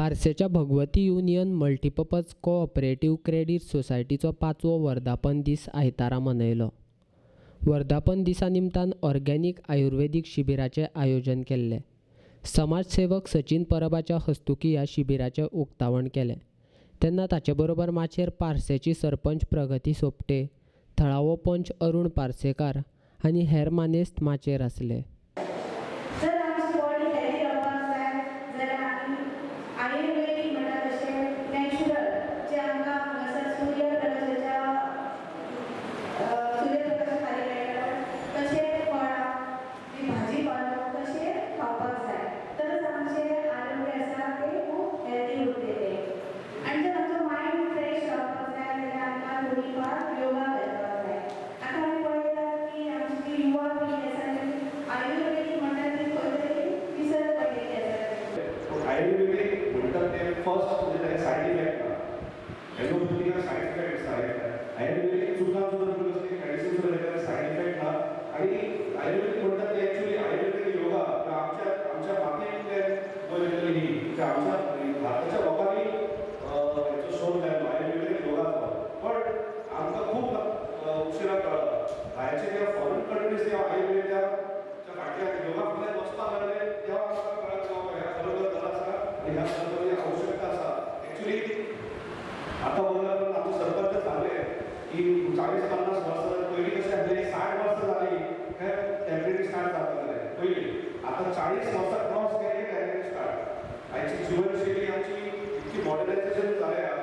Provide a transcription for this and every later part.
पार्सेच्या Bhagwati union multipurpose cooperative credit सोसायटीचो 5वो वर्धापन दीस आयतारा मनयलो. वर्धापन दिसा निमतान ऑर्गेनिक आयुर्वेदीक शिबिराचें आयोजन केल्लें. समाजसेवक सचिन परबाच्या हस्तुकीं ह्या शिबिराचें उक्तावण केलें. तेन्ना ताचे बरोबर माचयेर पार्सेची सरपंच प्रगती सोपटे, थळावो पंच अरुण पार्सेकार आनी हेर मानेस्त माचयेर आसले. आयुर्वेदिक म्हणतात ते फर्स्ट म्हणजे त्याचे साईड इफेक्ट ना ॲलोपॅथीला साईड इफेक्ट्स आहेत. आयुर्वेदिक सुद्धा मेडिसिन सुद्धा त्याचे साईड इफेक्ट ना आणि आयुर्वेदिक म्हणतात ते ॲक्च्युली आयुर्वेदिक योगा आमच्या मातीतले ही आमच्या भारताच्या लोकांनी याचा शोध घातलो आयुर्वेदिक योगाचा. पण आमकां खूप उशिरा कळ्ळं भायरचे जे फॉरेन कंट्रीज जे आयुर्वेदाच्या फाटल्यान योगा फाटल्यान वचपाक लागले तेव्हा आमकां कळ्ळं ह्या खरोखर गरज आसा आणि ह्या खरोखर आवश्यकता आसा. ॲक्च्युली आतां बघल्यार पण आमचे सरपंच सांगले की 40-50 वर्सां पयलीं कशें आसलें 60 वर्सां जालीं काय टॅब्लेटी स्टार्ट जाताले पयलीं. आतां 40 वर्सां क्रॉस केली टॅब्लेटी स्टार्ट. आयची जिवनशैली आमची इतकी मॉडर्नायझेशन जाल्या,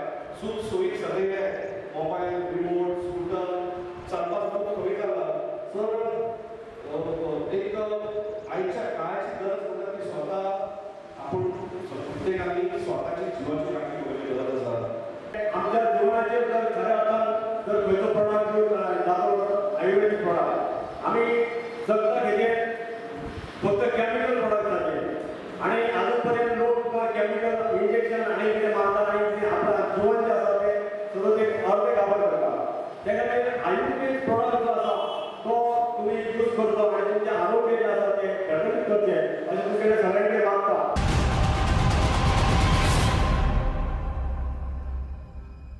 सूख सोयी सगळे मोबायल, रिमोट, स्कूटर चलपाक खूब कमी जाला. सर एक आयच्या काळाची गरज म्हणटा ती स्वता आपूण प्रत्येकानी स्वताची जिवाची काळजी घेवपाची गरज आसा. आमच्या जीवनाचेर जर खरें अर्थान जर खंयचो प्रॉडक्ट जालो आयुर्वेदीक प्रॉडक्ट आमी जगता हेजेर फक्त कॅमिकल प्रॉडक्ट जाले आनी आजून पर्यंत लोक कॅमिकल इंजेक्शन आनी कितें मारतात आनी आपल्या जिवन जें आसा तें सगळं एक अर्धे काबार करता. त्या खातीर आयुर्वेदीक प्रॉडक्ट जो आसा तो तुमी यूज करता